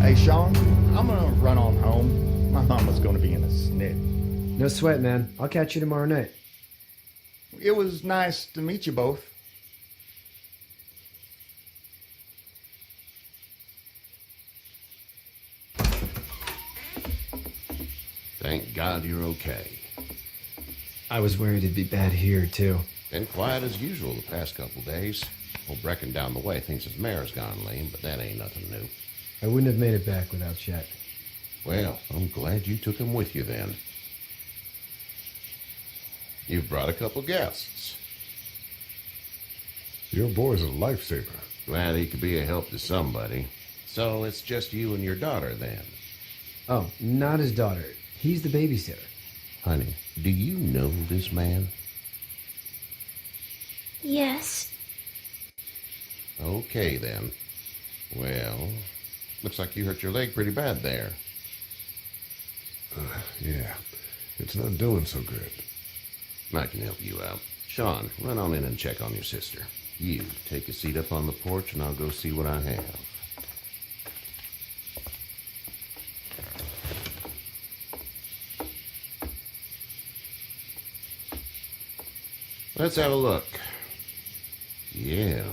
Hey, Sean, I'm gonna run on home. My mama's gonna be in a snit. No sweat, man. I'll catch you tomorrow night. It was nice to meet you both. Thank God you're okay. I was worried it'd be bad here, too. Been quiet as usual the past couple days. Old Brecken down the way thinks his mare's gone lame, but that ain't nothing new. I wouldn't have made it back without Chet. Well, I'm glad you took him with you then. You've brought a couple guests. Your boy's a lifesaver. Glad he could be a help to somebody. So it's just you and your daughter then. Oh, not his daughter. He's the babysitter. Honey, do you know this man? Yes. Okay then. Well, looks like you hurt your leg pretty bad there. Yeah, it's not doing so good. I can help you out. Sean, run on in and check on your sister. You take a seat up on the porch and I'll go see what I have. Let's have a look. Yeah,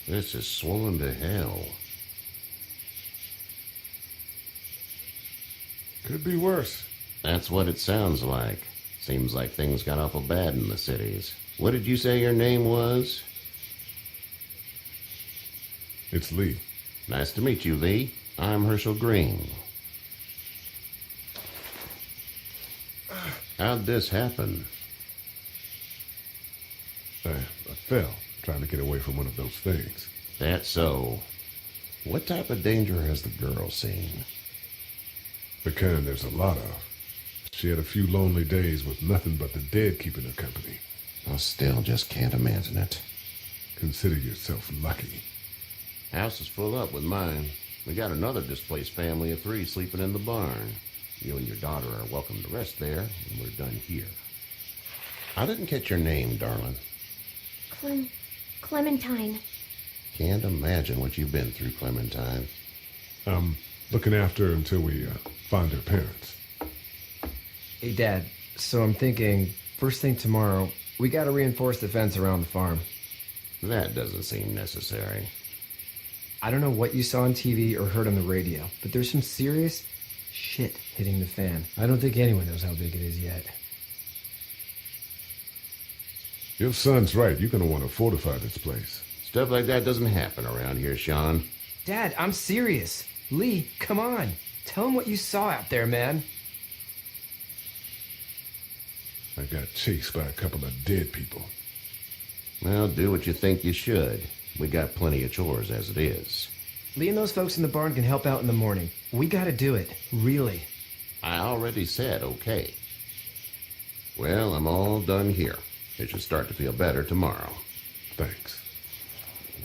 this is swollen to hell. Could be worse. That's what it sounds like. Seems like things got awful bad in the cities. What did you say your name was? It's Lee. Nice to meet you, Lee. I'm Hershel Green. How'd this happen? I fell trying to get away from one of those things. That's so. What type of danger has the girl seen? The kind there's a lot of. She had a few lonely days with nothing but the dead keeping her company. I still just can't imagine it. Consider yourself lucky. House is full up with mine. We got another displaced family of 3 sleeping in the barn. You and your daughter are welcome to rest there, and we're done here. I didn't catch your name, darling. Clementine. Can't imagine what you've been through, Clementine. I'm looking after her until we find her parents. Hey, Dad, so I'm thinking, first thing tomorrow, we gotta reinforce the fence around the farm. That doesn't seem necessary. I don't know what you saw on TV or heard on the radio, but there's some serious shit hitting the fan. I don't think anyone knows how big it is yet. Your son's right. You're going to want to fortify this place. Stuff like that doesn't happen around here, Sean. Dad, I'm serious. Lee, come on. Tell him what you saw out there, man. I got chased by a couple of dead people. Well, do what you think you should. We got plenty of chores as it is. Lee and those folks in the barn can help out in the morning. We gotta do it. Really. I already said okay. Well, I'm all done here. It should start to feel better tomorrow. Thanks.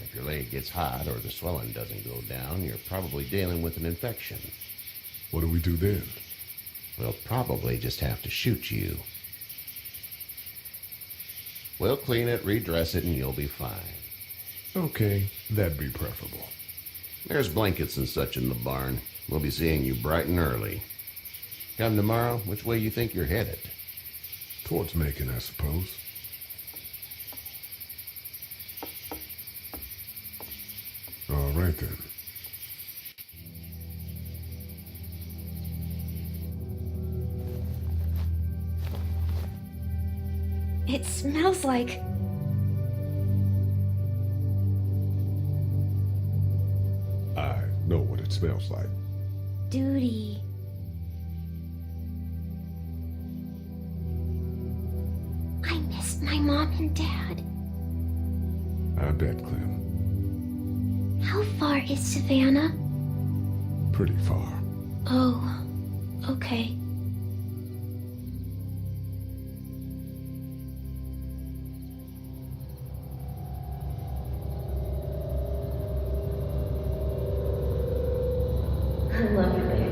If your leg gets hot or the swelling doesn't go down, you're probably dealing with an infection. What do we do then? We'll probably just have to shoot you. We'll clean it, redress it, and you'll be fine. Okay, that'd be preferable. There's blankets and such in the barn. We'll be seeing you bright and early. Come tomorrow, which way you think you're headed? Towards Macon, I suppose. All right, then. It smells like... I know what it smells like. duty. I miss my mom and dad. I bet, Clem. How far is Savannah? Pretty far. Oh, okay. I love you, baby.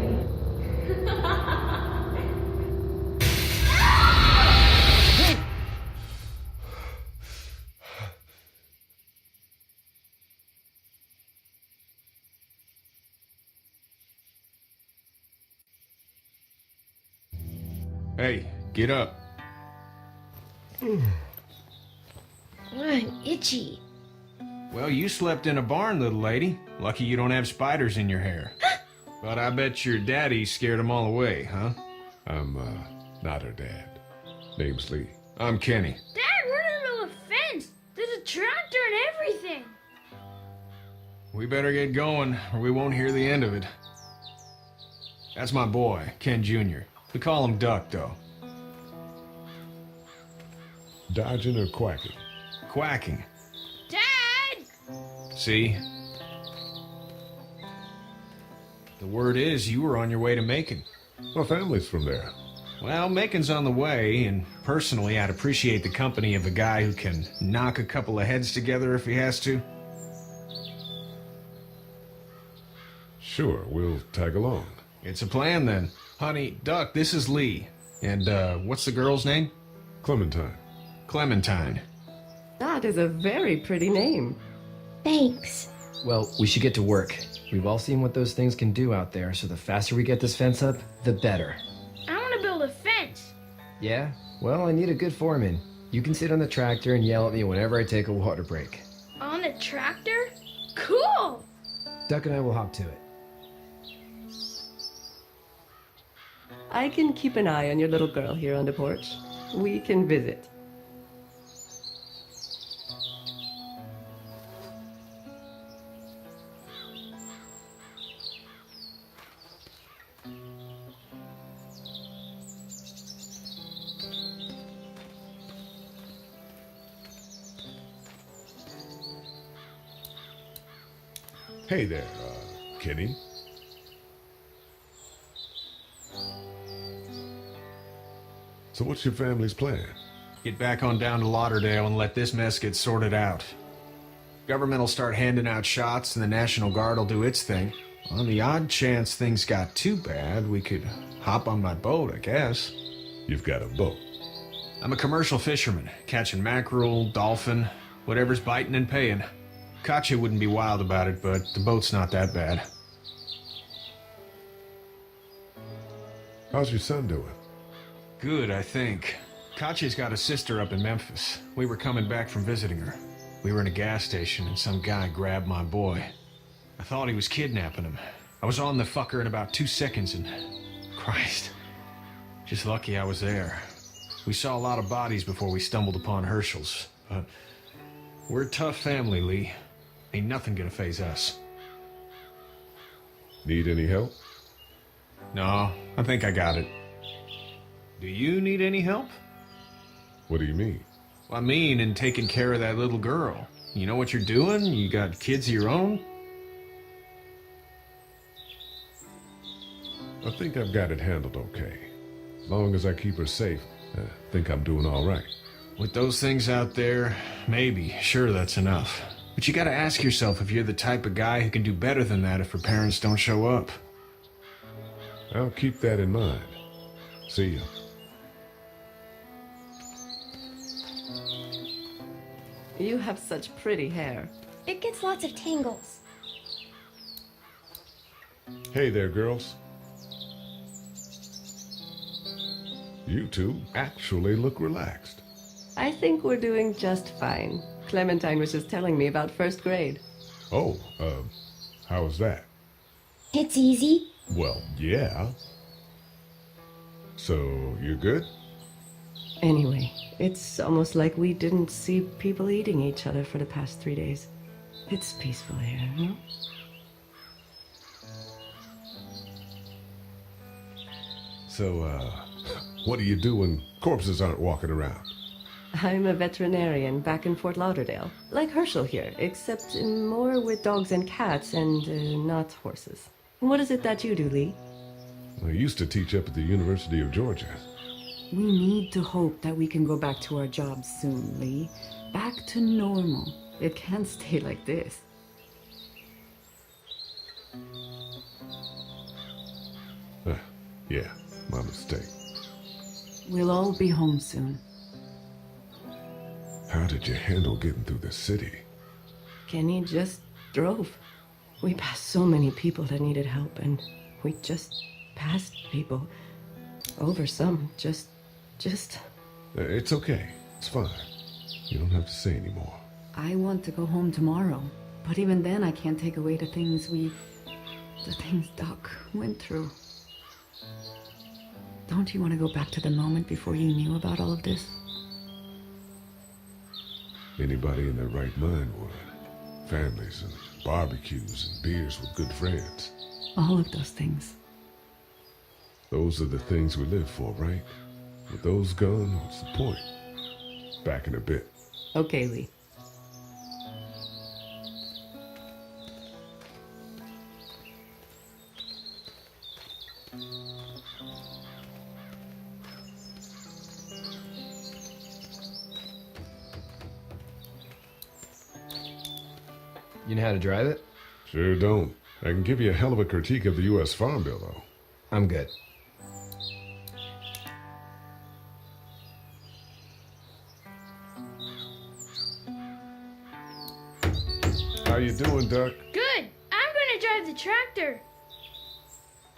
Hey, get up. I'm itchy. Well, you slept in a barn, little lady. Lucky you don't have spiders in your hair. But I bet your daddy scared them all away, huh? I'm, not her dad. Name's Lee. I'm Kenny. Dad, we're in the middle of a fence. There's a tractor and everything. We better get going, or we won't hear the end of it. That's my boy, Ken Jr. We call him Duck, though. Dodging or quacking? Quacking. Dad! See? The word is you were on your way to Macon. My family's from there. Well, Macon's on the way, and personally, I'd appreciate the company of a guy who can knock a couple of heads together if he has to. Sure, we'll tag along. It's a plan, then. Honey, Duck, this is Lee. And, what's the girl's name? Clementine. Clementine. That is a very pretty name. Thanks. Well, we should get to work. We've all seen what those things can do out there, so the faster we get this fence up, the better. I want to build a fence. Yeah? Well, I need a good foreman. You can sit on the tractor and yell at me whenever I take a water break. On the tractor? Cool! Duck and I will hop to it. I can keep an eye on your little girl here on the porch. We can visit. Hey there, Kenny. So what's your family's plan? Get back on down to Lauderdale and let this mess get sorted out. Government will start handing out shots and the National Guard will do its thing. On the odd chance things got too bad, we could hop on my boat, I guess. You've got a boat. I'm a commercial fisherman, catching mackerel, dolphin, whatever's biting and paying. Katya wouldn't be wild about it, but the boat's not that bad. How's your son doing? Good, I think. Katya's got a sister up in Memphis. We were coming back from visiting her. We were in a gas station and some guy grabbed my boy. I thought he was kidnapping him. I was on the fucker in about 2 seconds and... Christ. Just lucky I was there. We saw a lot of bodies before we stumbled upon Hershel's. But we're a tough family, Lee. Ain't nothing gonna faze us. Need any help? No, I think I got it. Do you need any help? What do you mean? I mean, in taking care of that little girl. You know what you're doing? You got kids of your own? I think I've got it handled okay. As long as I keep her safe, I think I'm doing all right. With those things out there, maybe. Sure, that's enough. But you gotta ask yourself if you're the type of guy who can do better than that if her parents don't show up. I'll keep that in mind. See ya. You have such pretty hair. It gets lots of tangles. Hey there, girls. You two actually look relaxed. I think we're doing just fine. Clementine was just telling me about first grade. Oh, how was that? It's easy. Well, yeah. So, you're good? Anyway, it's almost like we didn't see people eating each other for the past 3 days. It's peaceful here, huh? So, what do you do when corpses aren't walking around? I'm a veterinarian back in Fort Lauderdale. Like Herschel here, except more with dogs and cats and not horses. What is it that you do, Lee? I used to teach up at the University of Georgia. We need to hope that we can go back to our jobs soon, Lee. Back to normal. It can't stay like this. Yeah, my mistake. We'll all be home soon. How did you handle getting through the city? Kenny just drove. We passed so many people that needed help, and we just passed people. Over some, just... It's okay. It's fine. You don't have to say anymore. I want to go home tomorrow, but even then I can't take away the things Doc went through. Don't you want to go back to the moment before you knew about all of this? Anybody in their right mind would. Families and barbecues and beers with good friends. All of those things. Those are the things we live for, right? With those gone, what's the point? Back in a bit. Okay, Lee. You know how to drive it? Sure don't. I can give you a hell of a critique of the U.S. Farm Bill, though. I'm good. How you doing, Duck? Good. I'm gonna drive the tractor.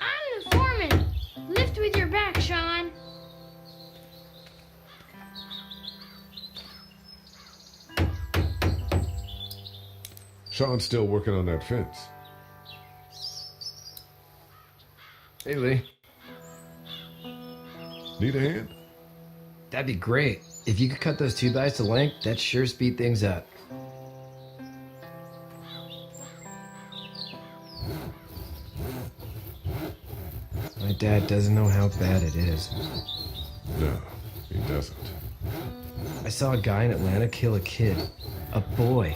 I'm the foreman. Lift with your back, Sean. Sean's still working on that fence. Hey, Lee. Need a hand? That'd be great. If you could cut those 2x to length, that'd sure speed things up. My dad doesn't know how bad it is. No, he doesn't. I saw a guy in Atlanta kill a kid. A boy.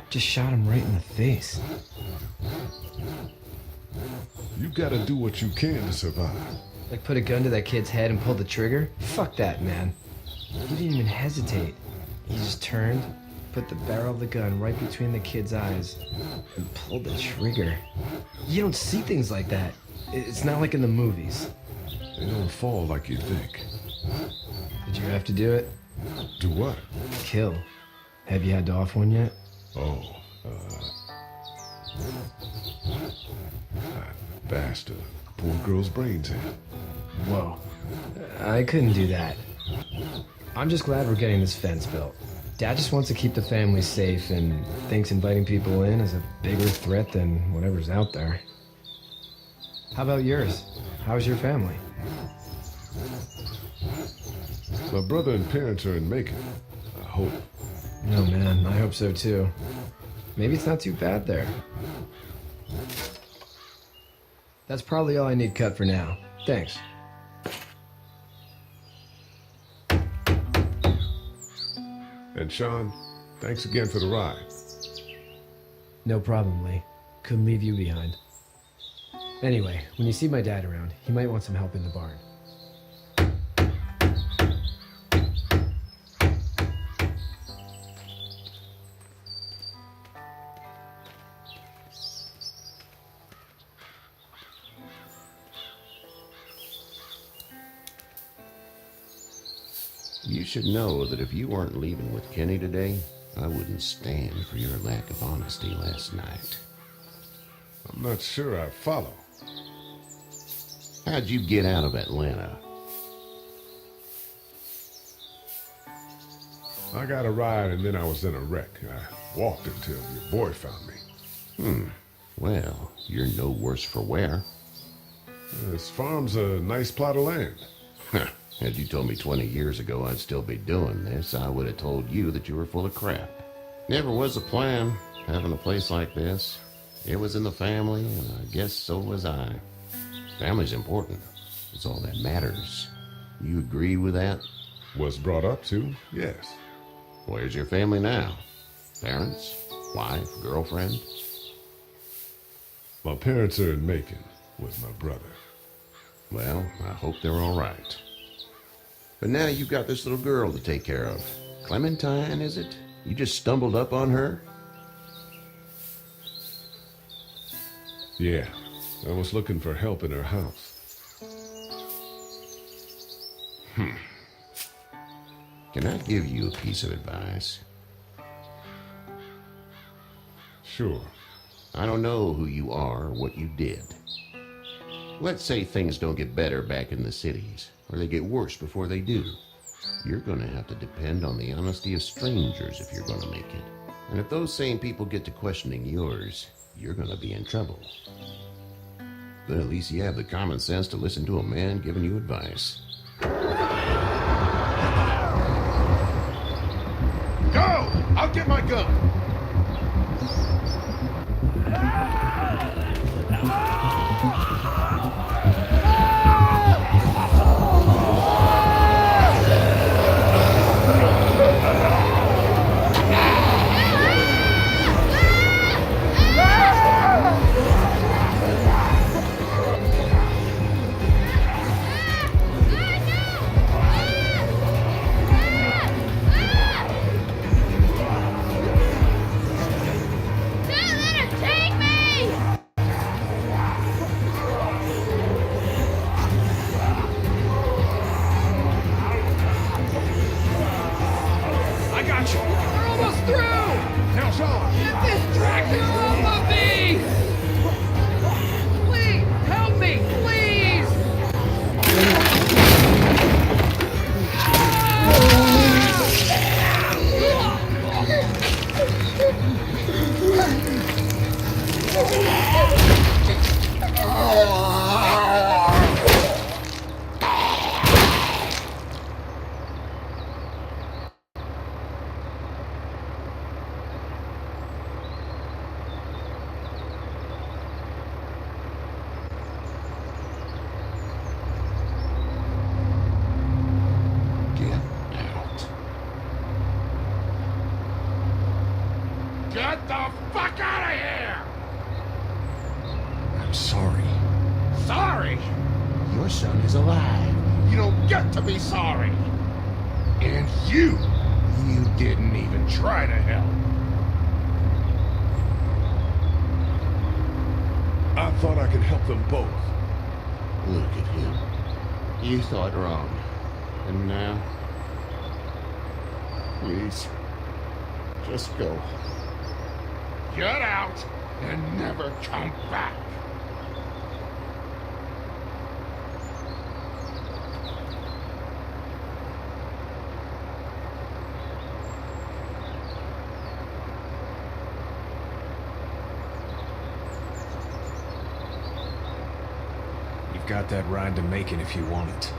Just shot him right in the face. You gotta do what you can to survive. Like put a gun to that kid's head and pull the trigger? Fuck that, man. He didn't even hesitate. He just turned, put the barrel of the gun right between the kid's eyes, and pulled the trigger. You don't see things like that. It's not like in the movies. They don't fall like you think. Did you have to do it? Do what? Kill. Have you had to off one yet? Oh, that bastard. Poor girl's brains in. Whoa. I couldn't do that. I'm just glad we're getting this fence built. Dad just wants to keep the family safe and thinks inviting people in is a bigger threat than whatever's out there. How about yours? How's your family? My brother and parents are in Macon. I hope. Oh man, I hope so too. Maybe it's not too bad there. That's probably all I need cut for now. Thanks. And Sean, thanks again for the ride. No problem, Lee. Couldn't leave you behind. Anyway, when you see my dad around, he might want some help in the barn. You should know that if you weren't leaving with Kenny today, I wouldn't stand for your lack of honesty last night. I'm not sure I follow. How'd you get out of Atlanta? I got a ride and then I was in a wreck. I walked until your boy found me. Well, you're no worse for wear. This farm's a nice plot of land. Had you told me 20 years ago I'd still be doing this, I would have told you that you were full of crap. Never was a plan, having a place like this. It was in the family, and I guess so was I. Family's important. It's all that matters. You agree with that? Was brought up to, yes. Where's your family now? Parents? Wife? Girlfriend? My parents are in Macon with my brother. Well, I hope they're all right. But now you've got this little girl to take care of. Clementine, is it? You just stumbled up on her? Yeah, I was looking for help in her house. Can I give you a piece of advice? Sure. I don't know who you are or what you did. Let's say things don't get better back in the cities, or they get worse before they do. You're going to have to depend on the honesty of strangers if you're going to make it. And if those same people get to questioning yours, you're going to be in trouble. But at least you have the common sense to listen to a man giving you advice. Go! I'll get my gun. Get the fuck out of here! I'm sorry. Sorry? Your son is alive. You don't get to be sorry. And you didn't even try to help. I thought I could help them both. Look at him. You thought wrong. And now? Please. Just go. Get out and never come back. You've got that ride to Macon if you want it.